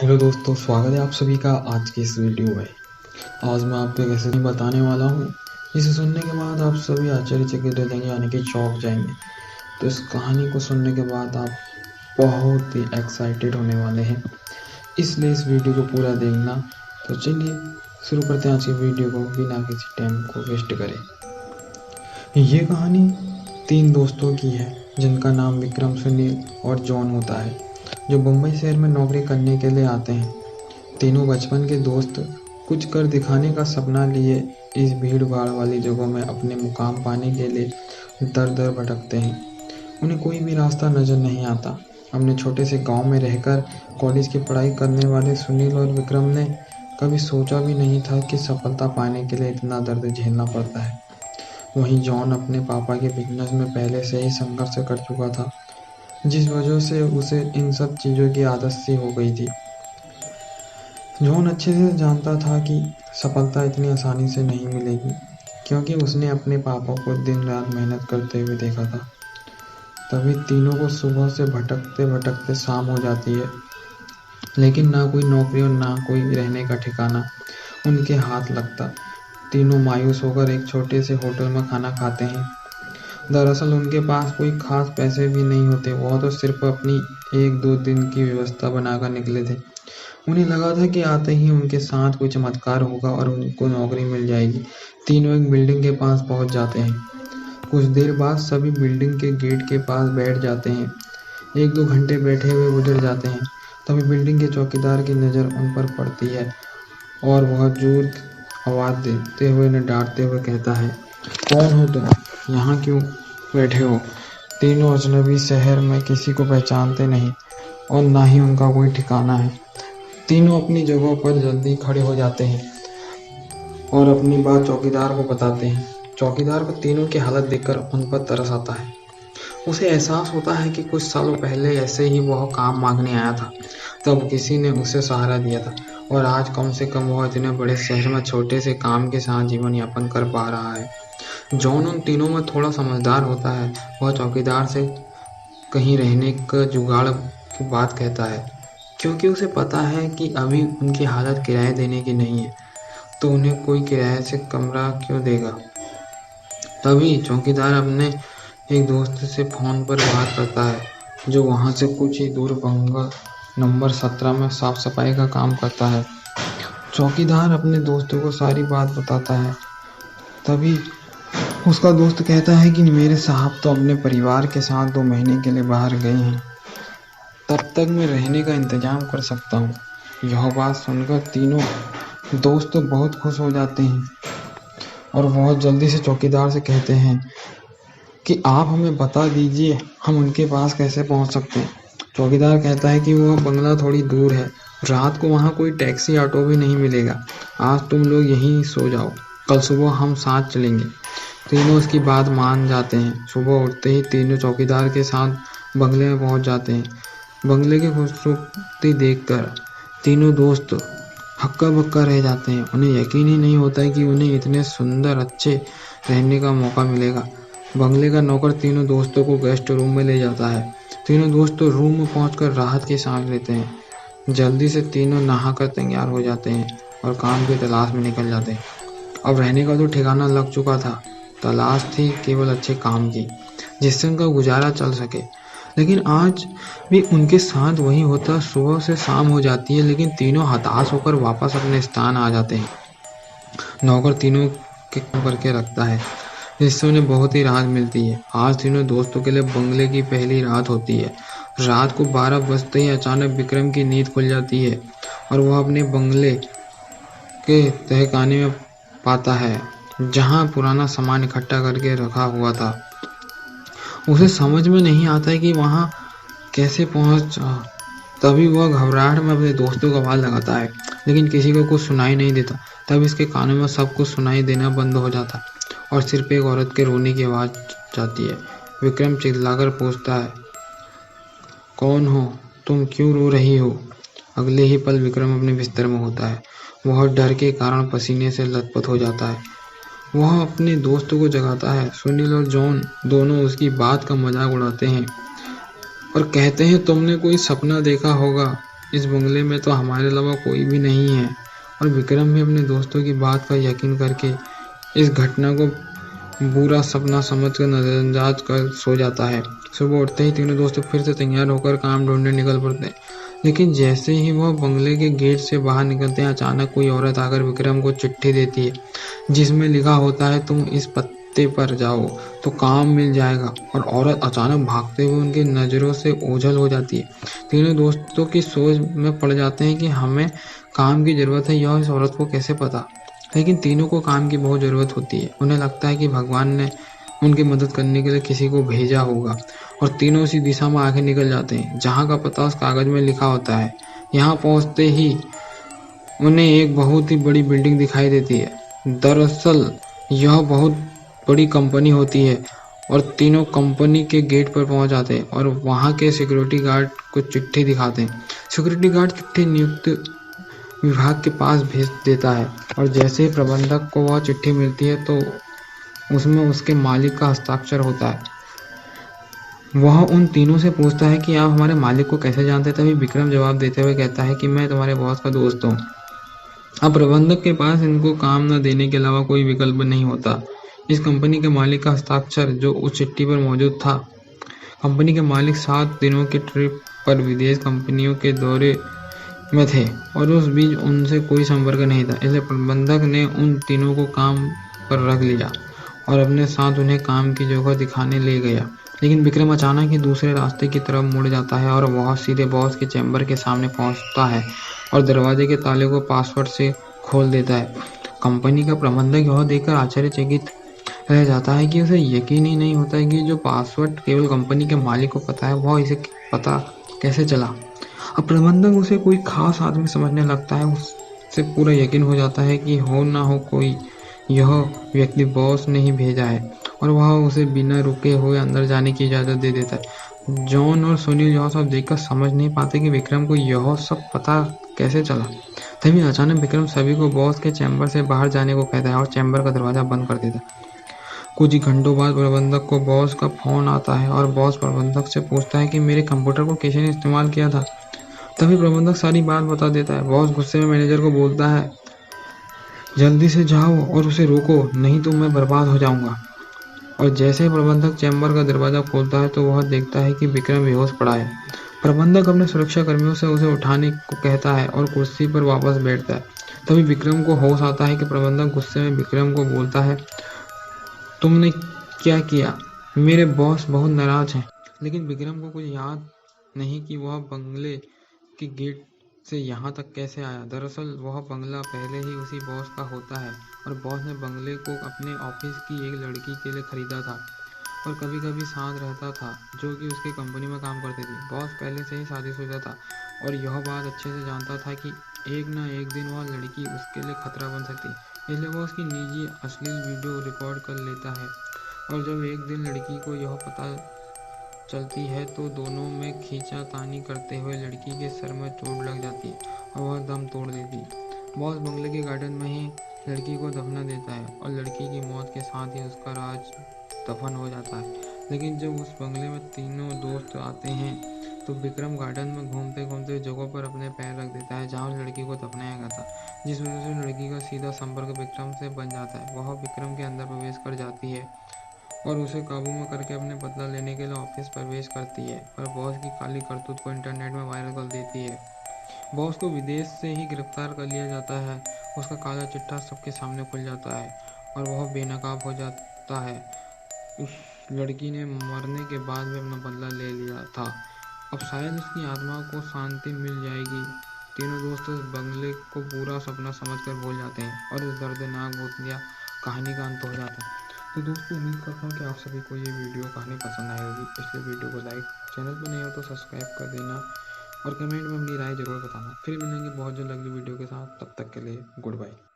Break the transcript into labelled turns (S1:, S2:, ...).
S1: Hello दोस्तों, स्वागत है आप सभी का आज की इस वीडियो में। आज मैं आपको एक ऐसी कहानी बताने वाला हूँ जिसे सुनने के बाद आप सभी आश्चर्यचकित रह जाएंगे, यानी कि चौंक जाएंगे। तो इस कहानी को सुनने के बाद आप बहुत ही एक्साइटेड होने वाले हैं, इसलिए इस वीडियो को पूरा देखना। तो चलिए शुरू करते हैं आज की वीडियो को बिना किसी टाइम को वेस्ट करें। ये कहानी 3 दोस्तों की है जिनका नाम विक्रम, सुनील और जॉन होता है, जो मुंबई शहर में नौकरी करने के लिए आते हैं। तीनों बचपन के दोस्त कुछ कर दिखाने का सपना लिए इस भीड़ भाड़ वाली जगहों में अपने मुकाम पाने के लिए दर दर भटकते हैं। उन्हें कोई भी रास्ता नजर नहीं आता। अपने छोटे से गांव में रहकर कॉलेज की पढ़ाई करने वाले सुनील और विक्रम ने कभी सोचा भी नहीं था कि सफलता पाने के लिए इतना दर्द झेलना पड़ता है। वहीं जॉन अपने पापा के बिजनेस में पहले से ही संघर्ष कर चुका था, जिस वजह से उसे इन सब चीज़ों की आदत सी हो गई थी। जॉन अच्छे से जानता था कि सफलता इतनी आसानी से नहीं मिलेगी, क्योंकि उसने अपने पापा को दिन रात मेहनत करते हुए देखा था। तभी तीनों को सुबह से भटकते भटकते शाम हो जाती है, लेकिन ना कोई नौकरी और ना कोई रहने का ठिकाना उनके हाथ लगता। तीनों मायूस होकर एक छोटे से होटल में खाना खाते हैं। दरअसल उनके पास कोई खास पैसे भी नहीं होते, वो तो सिर्फ अपनी 1-2 दिन की व्यवस्था बनाकर निकले थे। उन्हें लगा था कि आते ही उनके साथ कोई चमत्कार होगा और उनको नौकरी मिल जाएगी। तीनों एक बिल्डिंग के पास पहुंच जाते हैं। कुछ देर बाद सभी बिल्डिंग के गेट के पास बैठ जाते हैं। 1-2 घंटे बैठे हुए गुजर जाते हैं। तभी बिल्डिंग के चौकीदार की नज़र उन पर पड़ती है और वह जोर आवाज़ देते हुए उन्हें डांटते हुए कहता है, कौन हो तुम? यहाँ क्यों बैठे हो? तीनों अजनबी शहर में किसी को पहचानते नहीं और ना ही उनका कोई ठिकाना है। तीनों अपनी जगहों पर जल्दी खड़े हो जाते हैं और अपनी बात चौकीदार को बताते हैं। चौकीदार को तीनों की हालत देखकर उन पर तरस आता है। उसे एहसास होता है कि कुछ सालों पहले ऐसे ही वह काम मांगने आया था, तब किसी ने उसे सहारा दिया था और आज कम से कम वह इतने बड़े शहर में छोटे से काम के साथ जीवन यापन कर पा रहा है। जॉन उन तीनों में थोड़ा समझदार होता है। वह चौकीदार से कहीं रहने का जुगाड़ की बात कहता है, क्योंकि उसे पता है कि अभी उनकी हालत किराए देने की नहीं है, तो उन्हें कोई किराए से कमरा क्यों देगा। तभी चौकीदार अपने एक दोस्त से फ़ोन पर बात करता है, जो वहाँ से कुछ ही दूर बंगला नंबर 17 में साफ सफाई का काम करता है। चौकीदार अपने दोस्तों को सारी बात बताता है। तभी उसका दोस्त कहता है कि मेरे साहब तो अपने परिवार के साथ 2 महीने के लिए बाहर गए हैं, तब तक मैं रहने का इंतजाम कर सकता हूँ। यह बात सुनकर तीनों दोस्त बहुत खुश हो जाते हैं और बहुत जल्दी से चौकीदार से कहते हैं कि आप हमें बता दीजिए हम उनके पास कैसे पहुँच सकते हैं। चौकीदार कहता है कि वह बंगला थोड़ी दूर है, रात को वहाँ कोई टैक्सी ऑटो भी नहीं मिलेगा। आज तुम लोग यहीं सो जाओ, कल सुबह हम साथ चलेंगे। तीनों उसकी बात मान जाते हैं। सुबह उठते ही तीनों चौकीदार के साथ बंगले में पहुँच जाते हैं। बंगले की खूबसूरती देखकर तीनों दोस्त हक्का बक्का रह जाते हैं। उन्हें यकीन ही नहीं होता है कि उन्हें इतने सुंदर अच्छे रहने का मौका मिलेगा। बंगले का नौकर तीनों दोस्तों को गेस्ट रूम में ले जाता है। तीनों दोस्त रूम में पहुंचकर राहत की सांस लेते हैं। जल्दी से तीनों नहाकर तैयार हो जाते हैं और काम की तलाश में निकल जाते हैं। अब रहने का तो ठिकाना लग चुका था, तलाश थी केवल अच्छे काम की, जिससे उनका गुजारा चल सके। लेकिन आज भी उनके साथ वही होता। सुबह से शाम हो जाती है, लेकिन तीनों हताश होकर वापस अपने स्थान आ जाते हैं। नौकर तीनों के करके रखता है, जिससे उन्हें बहुत ही राहत मिलती है। आज तीनों दोस्तों के लिए बंगले की पहली रात होती है। रात को 12 बजते ही अचानक विक्रम की नींद खुल जाती है और वह अपने बंगले के तहखाने में पाता है, जहाँ पुराना सामान इकट्ठा करके रखा हुआ था। उसे समझ में नहीं आता है कि वहाँ कैसे पहुँचा। तभी वह घबराहट में अपने दोस्तों को आवाज़ लगाता है, लेकिन किसी को कुछ सुनाई नहीं देता। तब इसके कानों में सब कुछ सुनाई देना बंद हो जाता और सिर्फ एक औरत के रोने की आवाज़ जाती है। विक्रम चिल्लाकर पूछता है, कौन हो तुम? क्यों रो रही हो? अगले ही पल विक्रम अपने बिस्तर में होता है। वह डर के कारण पसीने से लथपथ हो जाता है। वह अपने दोस्तों को जगाता है। सुनील और जॉन दोनों उसकी बात का मजाक उड़ाते हैं और कहते हैं, तुमने कोई सपना देखा होगा इस बंगले में तो हमारे अलावा कोई भी नहीं है। और विक्रम भी अपने दोस्तों की बात का यकीन करके इस घटना को बुरा सपना समझकर नजरअंदाज कर सो जाता है। सुबह उठते ही तीनों दोस्त फिर से तैयार होकर काम ढूंढने निकल पड़ते हैं। लेकिन जैसे ही वह बंगले के गेट से बाहर निकलते हैं, अचानक कोई औरत आकर विक्रम को चिट्ठी देती है, जिसमें लिखा होता है, तुम इस पत्ते पर जाओ तो काम मिल जाएगा। और औरत अचानक भागते हुए उनकी नजरों से ओझल हो जाती है। तीनों दोस्तों की सोच में पड़ जाते हैं कि हमें काम की जरूरत है, यह इस औरत को कैसे पता। लेकिन तीनों को काम की बहुत जरूरत होती है। उन्हें लगता है कि भगवान ने उनकी मदद करने के लिए किसी को भेजा होगा। और तीनों उसी दिशा में आगे निकल जाते हैं जहाँ का पता उस कागज में लिखा होता है। यहाँ पहुँचते ही उन्हें एक बहुत ही बड़ी बिल्डिंग दिखाई देती है। दरअसल यह बहुत बड़ी कंपनी होती है। और तीनों कंपनी के गेट पर पहुंच जाते हैं और वहां के सिक्योरिटी गार्ड को चिट्ठी दिखाते हैं। सिक्योरिटी गार्ड चिट्ठी नियुक्त विभाग के पास भेज देता है। और जैसे ही प्रबंधक को वह चिट्ठी मिलती है तो उसमें उसके मालिक का हस्ताक्षर होता है। वह उन तीनों से पूछता है कि आप हमारे मालिक को कैसे जानते हैं। तभी विक्रम जवाब देते हुए कहता है कि मैं तुम्हारे बॉस का दोस्त हूँ। अब प्रबंधक के पास इनको काम न देने के अलावा कोई विकल्प नहीं होता। इस कंपनी के मालिक का हस्ताक्षर जो उस चिट्ठी पर मौजूद था। कंपनी के मालिक 7 दिनों की ट्रिप पर विदेश कंपनियों के दौरे में थे और उस बीच उनसे कोई संपर्क नहीं था। इसलिए प्रबंधक ने उन तीनों को काम पर रख लिया और अपने साथ उन्हें काम की जगह दिखाने ले गया। लेकिन विक्रम अचानक ही दूसरे रास्ते की तरफ मुड़ जाता है और वह सीधे बॉस के चैम्बर के सामने पहुंचता है और दरवाजे के ताले को पासवर्ड से खोल देता है। कंपनी का प्रबंधक यह देखकर आश्चर्यचकित रह जाता है कि उसे यकीन ही नहीं होता है कि जो पासवर्ड केवल कंपनी के मालिक को पता है, वह इसे पता कैसे चला। अब प्रबंधक उसे कोई खास आदमी समझने लगता है। उससे पूरा यकीन हो जाता है कि हो ना हो कोई यह व्यक्ति बॉस ने ही भेजा है और वह उसे बिना रुके हुए अंदर जाने की इजाजत दे देता है। जॉन और सुनील यह सब देखकर समझ नहीं पाते कि विक्रम को यह सब पता कैसे चला। तभी अचानक विक्रम सभी को बॉस के चैम्बर से बाहर जाने को कहता है और चैम्बर का दरवाजा बंद कर देता है। कुछ घंटों बाद प्रबंधक को बॉस का फोन आता है और बॉस प्रबंधक से पूछता है कि मेरे कंप्यूटर को किसी ने इस्तेमाल किया था। तभी प्रबंधक सारी बात बता देता है। बॉस गुस्से में मैनेजर को बोलता है, जल्दी से जाओ और उसे रोको, नहीं तो मैं बर्बाद हो जाऊंगा। और जैसे ही प्रबंधक चैम्बर का दरवाजा खोलता है तो वह देखता है कि विक्रम बेहोश पड़ा है। प्रबंधक अपने सुरक्षा कर्मियों से उसे उठाने को कहता है और कुर्सी पर वापस बैठता है। तभी विक्रम को होश आता है कि प्रबंधक गुस्से में विक्रम को बोलता है, तुमने क्या किया? मेरे बॉस बहुत नाराज हैं। लेकिन विक्रम को कुछ याद नहीं कि वह बंगले के गेट से यहाँ तक कैसे आया। दरअसल वह बंगला पहले ही उसी बॉस का होता है और बॉस ने बंगले को अपने ऑफिस की एक लड़की के लिए खरीदा था और कभी कभी साथ रहता था, जो कि उसकी कंपनी में काम करती थी। बॉस पहले से ही शादीशुदा था और यह बात अच्छे से जानता था कि एक न एक दिन वह लड़की उसके लिए खतरा बन सकती, इसलिए वह उसकी निजी अश्लील वीडियो रिकॉर्ड कर लेता है। और जब एक दिन लड़की को यह पता चलती है तो दोनों में खींचातानी करते हुए लड़की के सर में चोट लग जाती है और वह दम तोड़ देती है। बॉस बंगले के गार्डन में ही लड़की को दफना देता है और लड़की की मौत के साथ ही उसका राज दफन हो जाता है। लेकिन जब उस बंगले में तीनों दोस्त आते हैं तो विक्रम गार्डन में घूमते घूमते जगह पर अपने पैर रख देता है जहाँ लड़की को दफनाया गया था, जिस वजह से लड़की का सीधा संपर्क विक्रम से बन जाता है। वह विक्रम के अंदर प्रवेश कर जाती है और उसे काबू में करके अपने बदला लेने के लिए ऑफिस प्रवेश करती है और बॉस की काली करतूत को इंटरनेट में वायरल कर देती है। बॉस को विदेश से ही गिरफ्तार कर लिया जाता है। उसका काला चिट्ठा सबके सामने खुल जाता है और वह बेनकाब हो जाता है। उस लड़की ने मरने के बाद भी अपना बदला ले लिया था। अब शायद उसकी आत्मा को शांति मिल जाएगी। तीनों दोस्त उस बंगले को पूरा सपना समझकर भूल जाते हैं और उस दर्दनाक भूतिया कहानी का अंत हो जाता है। तो दोस्तों, उम्मीद करता हूँ कि आप सभी को ये वीडियो कहानी पसंद आई होगी। इसलिए वीडियो को लाइक, चैनल पर नहीं हो तो सब्सक्राइब कर देना और कमेंट में अपनी राय जरूर बताना। फिर मिलेंगे बहुत जल्द अगली वीडियो के साथ। तब तक के लिए गुड बाय।